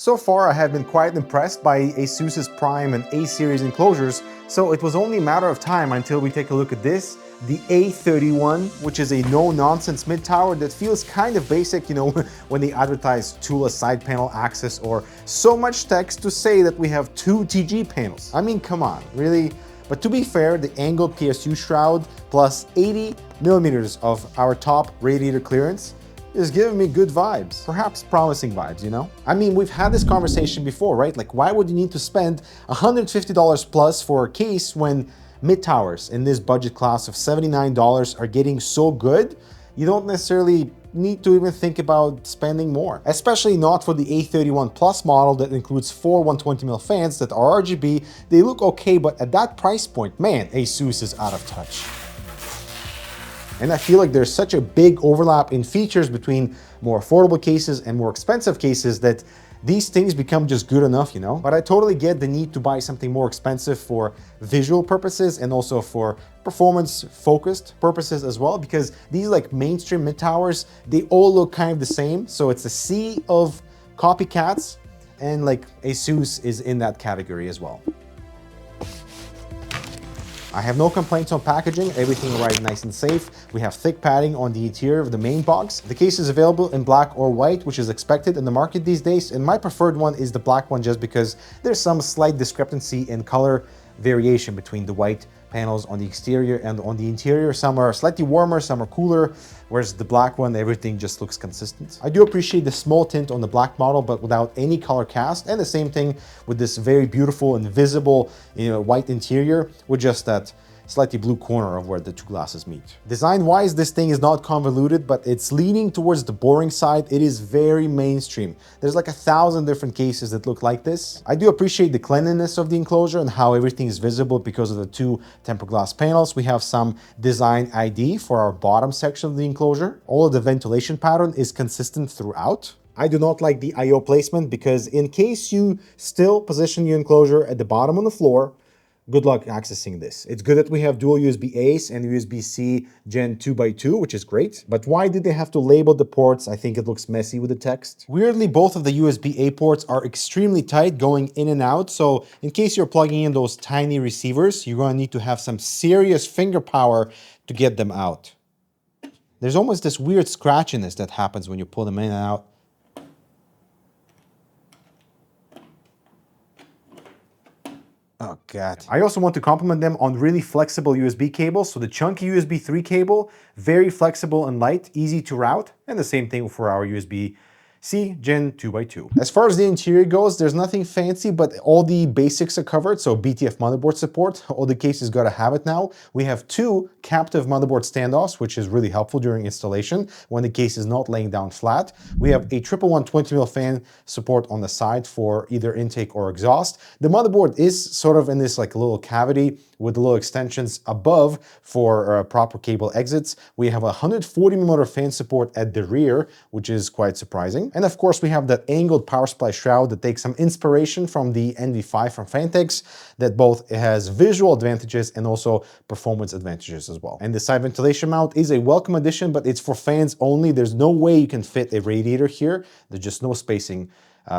So far, I have been quite impressed by ASUS's Prime and A series enclosures, so it was only a matter of time until we take a look at this, the A31, which is a no-nonsense mid-tower that feels kind of basic, you know, when they advertise toolless side panel access or so much text to say that we have 2 TG panels. I mean, come on, really? But to be fair, the angled PSU shroud plus 80 millimeters of our top radiator clearance is giving me good vibes. Perhaps promising vibes, you know? I mean, we've had this conversation before, right? Like, why would you need to spend $150 plus for a case when mid-towers in this budget class of $79 are getting so good? You don't necessarily need to even think about spending more, especially not for the A31 Plus model that includes 4 120mm fans that are RGB. They look okay, but at that price point, man, ASUS is out of touch. And I feel like there's such a big overlap in features between more affordable cases and more expensive cases that these things become just good enough, you know? But I totally get the need to buy something more expensive for visual purposes and also for performance-focused purposes as well, because these like mainstream mid-towers, they all look kind of the same. So it's a sea of copycats, and like ASUS is in that category as well. I have no complaints on packaging, everything arrived nice and safe. We have thick padding on the interior of the main box. The case is available in black or white, which is expected in the market these days, and my preferred one is the black one just because there's some slight discrepancy in color variation between the white panels on the exterior and on the interior. Some are slightly warmer, some are cooler, whereas the black one, everything just looks consistent. I do appreciate the small tint on the black model, but without any color cast, and the same thing with this very beautiful and visible, you know, white interior with just that slightly blue corner of where the two glasses meet. Design-wise, this thing is not convoluted, but it's leaning towards the boring side. It is very mainstream. There's like 1,000 different cases that look like this. I do appreciate the cleanliness of the enclosure and how everything is visible because of the 2 tempered glass panels. We have some design ID for our bottom section of the enclosure. All of the ventilation pattern is consistent throughout. I do not like the AIO placement because in case you still position your enclosure at the bottom on the floor, good luck accessing this. It's good that we have dual USB-A's and USB-C Gen 2x2, which is great. But why did they have to label the ports? I think it looks messy with the text. Weirdly, both of the USB-A ports are extremely tight going in and out. So in case you're plugging in those tiny receivers, you're going to need to have some serious finger power to get them out. There's almost this weird scratchiness that happens when you pull them in and out. Oh God. I also want to compliment them on really flexible USB cables. So the chunky USB 3 cable, very flexible and light, easy to route, and the same thing for our USB-C Gen 2x2. As far as the interior goes, there's nothing fancy, but all the basics are covered. So BTF motherboard support, all the cases gotta have it now. We have 2 captive motherboard standoffs, which is really helpful during installation when the case is not laying down flat. We have a 111 20mm fan support on the side for either intake or exhaust. The motherboard is sort of in this like little cavity with little extensions above for proper cable exits. We have a 140mm fan support at the rear, which is quite surprising. And of course, we have that angled power supply shroud that takes some inspiration from the NV5 from Fantex, that both has visual advantages and also performance advantages as well. And the side ventilation mount is a welcome addition, but it's for fans only. There's no way you can fit a radiator here. There's just no spacing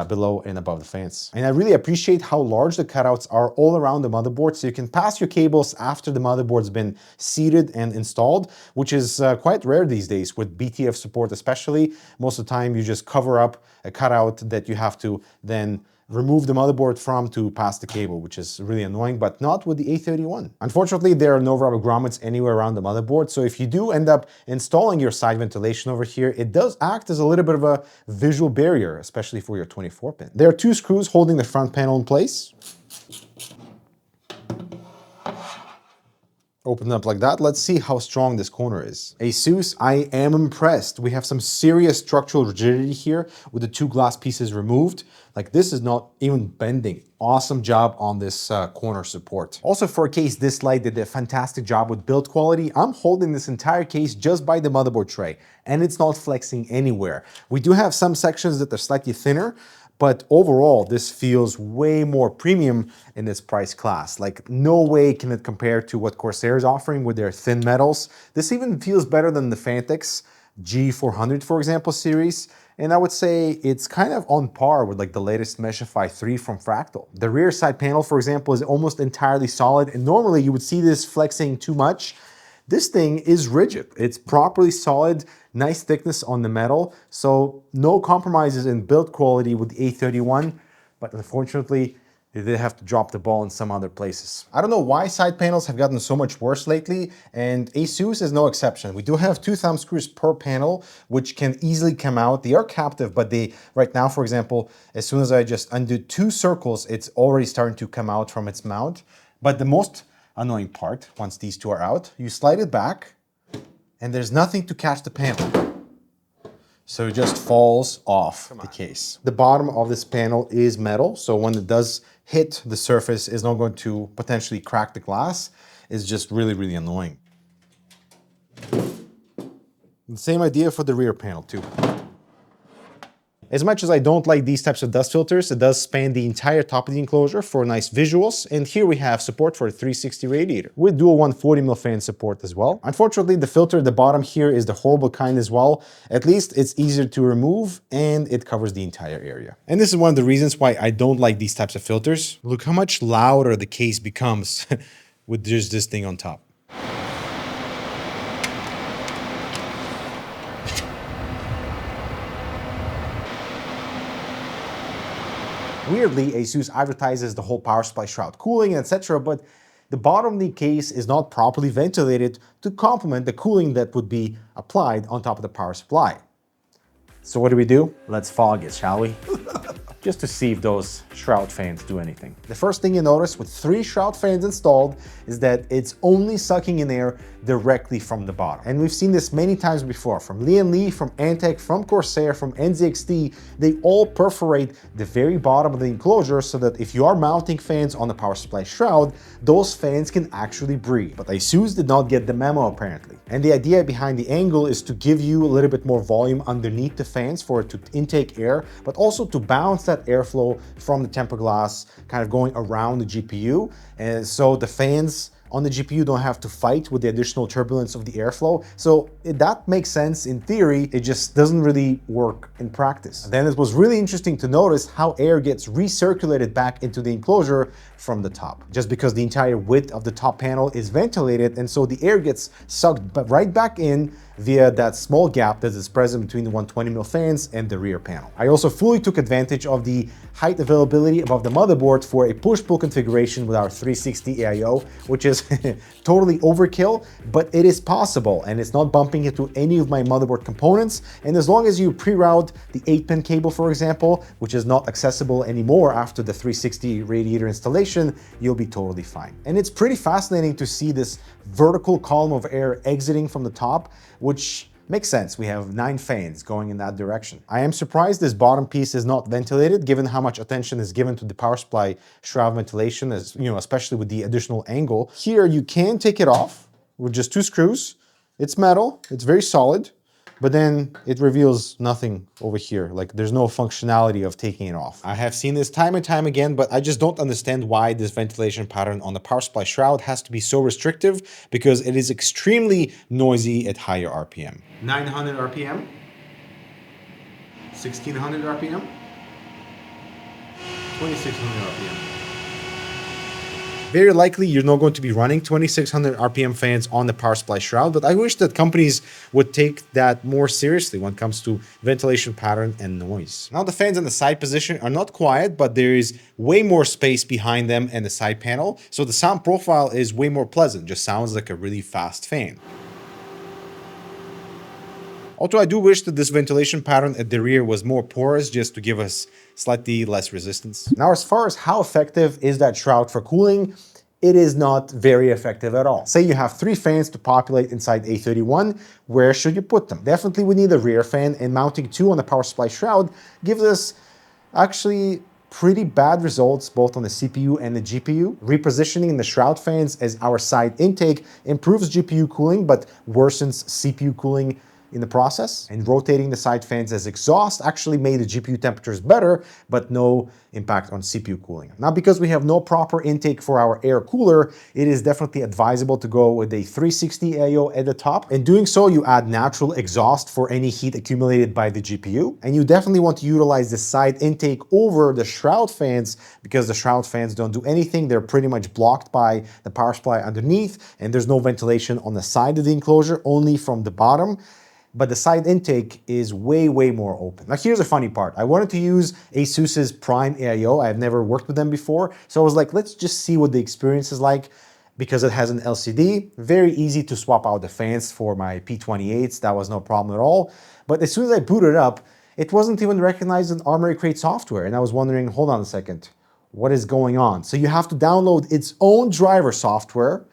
below and above the fans. And I really appreciate how large the cutouts are all around the motherboard, so you can pass your cables after the motherboard's been seated and installed, which is quite rare these days with BTF support especially. Most of the time you just cover up a cutout that you have to then remove the motherboard from to pass the cable, which is really annoying, but not with the A31. Unfortunately, there are no rubber grommets anywhere around the motherboard, so if you do end up installing your side ventilation over here, it does act as a little bit of a visual barrier, especially for your 24-pin. There are 2 screws holding the front panel in place. Open up like that. Let's see how strong this corner is. ASUS, I am impressed. We have some serious structural rigidity here with the 2 glass pieces removed. Like, this is not even bending. Awesome job on this corner support. Also, for a case this light, they did a fantastic job with build quality. I'm holding this entire case just by the motherboard tray, and it's not flexing anywhere. We do have some sections that are slightly thinner, but overall, this feels way more premium in this price class. Like, no way can it compare to what Corsair is offering with their thin metals. This even feels better than the Fantex G400, for example, series. And I would say it's kind of on par with like the latest Meshify 3 from Fractal. The rear side panel, for example, is almost entirely solid, and normally you would see this flexing too much. This thing is rigid. It's properly solid, nice thickness on the metal, so no compromises in build quality with the A31, but unfortunately, they did have to drop the ball in some other places. I don't know why side panels have gotten so much worse lately, and ASUS is no exception. We do have 2 thumb screws per panel, which can easily come out. They are captive, but they, right now, for example, as soon as I just undo 2 circles, it's already starting to come out from its mount. But the most annoying part, once these 2 are out, you slide it back, and there's nothing to catch the panel. So it just falls off the case. The bottom of this panel is metal, so when it does hit the surface, it's not going to potentially crack the glass. It's just really, really annoying. The same idea for the rear panel too. As much as I don't like these types of dust filters, it does span the entire top of the enclosure for nice visuals. And here we have support for a 360 radiator with dual 140mm fan support as well. Unfortunately, the filter at the bottom here is the horrible kind as well. At least it's easier to remove and it covers the entire area. And this is one of the reasons why I don't like these types of filters. Look how much louder the case becomes with just this thing on top. Weirdly, ASUS advertises the whole power supply shroud cooling, etc., but the bottom of the case is not properly ventilated to complement the cooling that would be applied on top of the power supply. So what do? Let's fog it, shall we? Just to see if those Shroud fans do anything. The first thing you notice with 3 Shroud fans installed is that it's only sucking in air directly from the bottom. And we've seen this many times before, from Lee, from Antec, from Corsair, from NZXT. They all perforate the very bottom of the enclosure so that if you are mounting fans on the power supply shroud, those fans can actually breathe. But ASUS did not get the memo apparently. And the idea behind the angle is to give you a little bit more volume underneath the fans for it to intake air, but also to balance that airflow from the tempered glass kind of going around the GPU. And so the fans on the GPU don't have to fight with the additional turbulence of the airflow. So that makes sense in theory, it just doesn't really work in practice. And then it was really interesting to notice how air gets recirculated back into the enclosure from the top, just because the entire width of the top panel is ventilated, and so the air gets sucked right back in via that small gap that is present between the 120mm fans and the rear panel. I also fully took advantage of the height availability above the motherboard for a push-pull configuration with our 360 AIO, which is totally overkill, but it is possible and it's not bumping into any of my motherboard components. And as long as you pre-route the 8-pin cable, for example, which is not accessible anymore after the 360 radiator installation, you'll be totally fine. And it's pretty fascinating to see this vertical column of air exiting from the top, which makes sense. We have 9 fans going in that direction. I am surprised this bottom piece is not ventilated, given how much attention is given to the power supply shroud ventilation, as you know, especially with the additional angle. Here you can take it off with just 2 screws. It's metal, it's very solid, but then it reveals nothing over here. Like there's no functionality of taking it off. I have seen this time and time again, but I just don't understand why this ventilation pattern on the power supply shroud has to be so restrictive, because it is extremely noisy at higher RPM. 900 RPM, 1600 RPM, 2600 RPM. Very likely you're not going to be running 2600 RPM fans on the power supply shroud, but I wish that companies would take that more seriously when it comes to ventilation pattern and noise. Now the fans in the side position are not quiet, but there is way more space behind them and the side panel, so the sound profile is way more pleasant, just sounds like a really fast fan. Although I do wish that this ventilation pattern at the rear was more porous, just to give us slightly less resistance. Now, as far as how effective is that shroud for cooling, it is not very effective at all. Say you have 3 fans to populate inside A31, where should you put them? Definitely we need a rear fan, and mounting 2 on the power supply shroud gives us actually pretty bad results both on the CPU and the GPU. Repositioning the shroud fans as our side intake improves GPU cooling, but worsens CPU cooling in the process, and rotating the side fans as exhaust actually made the GPU temperatures better, but no impact on CPU cooling. Now, because we have no proper intake for our air cooler, it is definitely advisable to go with a 360 AIO at the top. In doing so, you add natural exhaust for any heat accumulated by the GPU, and you definitely want to utilize the side intake over the Shroud fans, because the Shroud fans don't do anything. They're pretty much blocked by the power supply underneath, and there's no ventilation on the side of the enclosure, only from the bottom. But the side intake is way, way more open. Now here's a funny part. I wanted to use ASUS's Prime AIO. I've never worked with them before. So I was like, let's just see what the experience is like, because it has an LCD. Very easy to swap out the fans for my P28s. That was no problem at all. But as soon as I booted up, it wasn't even recognized in Armoury Crate software. And I was wondering, hold on a second, what is going on? So you have to download its own driver software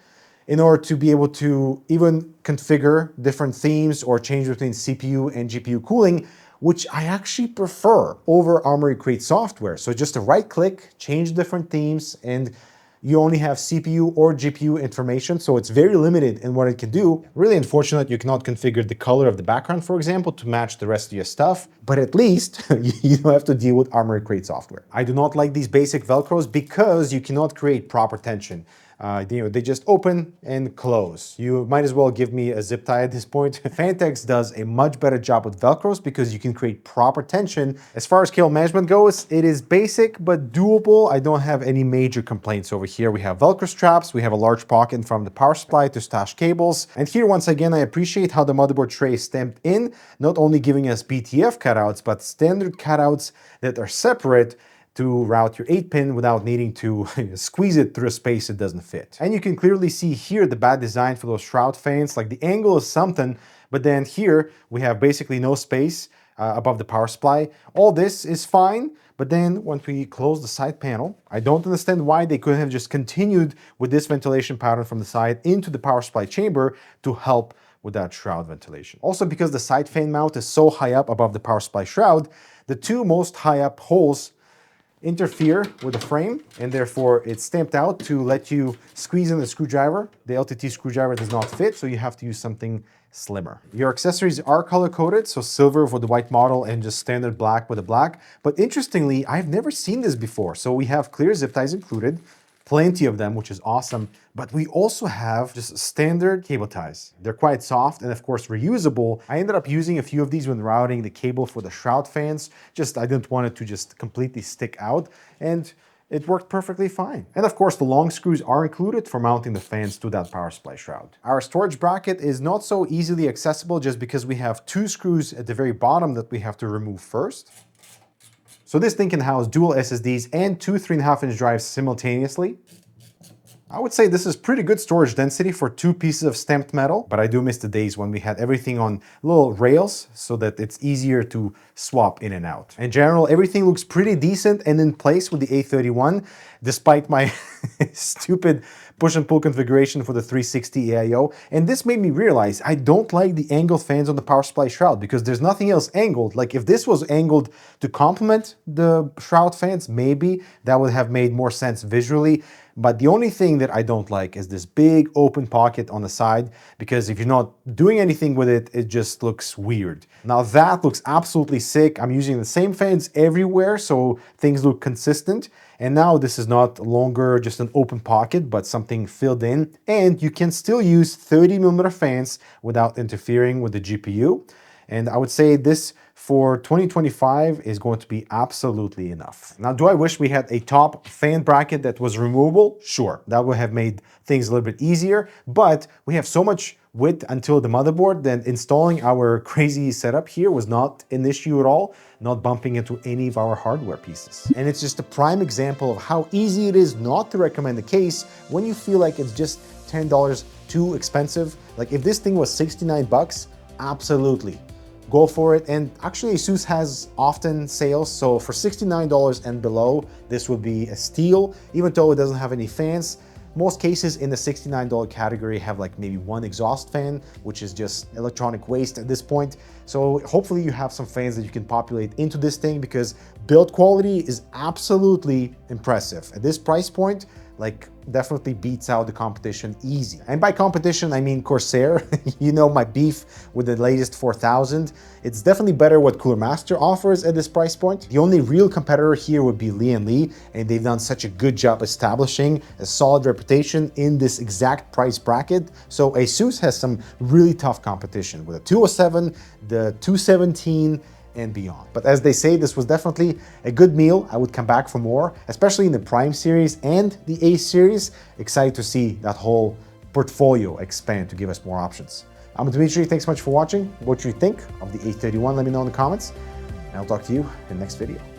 in order to be able to even configure different themes or change between CPU and GPU cooling, which I actually prefer over Armoury Crate software. So just a right click, change different themes, and you only have CPU or GPU information, so it's very limited in what it can do. Really unfortunate you cannot configure the color of the background, for example, to match the rest of your stuff, but at least you don't have to deal with Armoury Crate software. I do not like these basic Velcros because you cannot create proper tension. They just open and close. You might as well give me a zip tie at this point. Fantex does a much better job with Velcros because you can create proper tension. As far as cable management goes, it is basic but doable. I don't have any major complaints over here. We have Velcro straps, we have a large pocket from the power supply to stash cables. And here, once again, I appreciate how the motherboard tray is stamped in, not only giving us BTF cutouts, but standard cutouts that are separate to route your 8-pin without needing to squeeze it through a space it doesn't fit. And you can clearly see here the bad design for those Shroud fans. Like, the angle is something, but then here we have basically no space above the power supply. All this is fine, but then once we close the side panel, I don't understand why they couldn't have just continued with this ventilation pattern from the side into the power supply chamber to help with that Shroud ventilation. Also, because the side fan mount is so high up above the power supply shroud, the two most high up holes interfere with the frame, and therefore it's stamped out to let you squeeze in the screwdriver. The LTT screwdriver does not fit, so you have to use something slimmer. Your accessories are color-coded, so silver for the white model and just standard black with the black. But interestingly, I've never seen this before. So we have clear zip ties included, plenty of them, which is awesome. But we also have just standard cable ties. They're quite soft and of course reusable. I ended up using a few of these when routing the cable for the Shroud fans. I didn't want it to just completely stick out, and it worked perfectly fine. And of course, the long screws are included for mounting the fans to that power supply shroud. Our storage bracket is not so easily accessible just because we have two screws at the very bottom that we have to remove first. So this thing can house dual SSDs and two 3.5-inch drives simultaneously. I would say this is pretty good storage density for two pieces of stamped metal, but I do miss the days when we had everything on little rails so that it's easier to swap in and out. In general, everything looks pretty decent and in place with the A31, despite my stupid push and pull configuration for the 360 AIO. And this made me realize I don't like the angled fans on the power supply shroud because there's nothing else angled. Like, if this was angled to complement the shroud fans, maybe that would have made more sense visually. But the only thing that I don't like is this big open pocket on the side, because if you're not doing anything with it, it just looks weird. Now that looks absolutely sick. I'm using the same fans everywhere, so things look consistent. And now this is not longer just an open pocket, but something filled in. And you can still use 30mm fans without interfering with the GPU. And I would say this for 2025 is going to be absolutely enough. Now, do I wish we had a top fan bracket that was removable? Sure, that would have made things a little bit easier, but we have so much width until the motherboard that installing our crazy setup here was not an issue at all, not bumping into any of our hardware pieces. And it's just a prime example of how easy it is not to recommend a case when you feel like it's just $10 too expensive. Like, if this thing was 69 bucks, absolutely. Go for it. And actually, ASUS has often sales, so for $69 and below, this would be a steal. Even though it doesn't have any fans, most cases in the $69 category have like maybe one exhaust fan, which is just electronic waste at this point. So hopefully you have some fans that you can populate into this thing, because build quality is absolutely impressive. At this price point, like definitely beats out the competition easy. And by competition, I mean Corsair. You know my beef with the latest 4000. It's definitely better what Cooler Master offers at this price point. The only real competitor here would be Lee & Lee, and they've done such a good job establishing a solid reputation in this exact price bracket. So ASUS has some really tough competition with the 207, the 217, and beyond. But as they say, this was definitely a good meal. I would come back for more, especially in the Prime series and the A series. Excited to see that whole portfolio expand to give us more options. I'm Dmitry, thanks so much for watching. What you think of the A31, let me know in the comments, and I'll talk to you in the next video.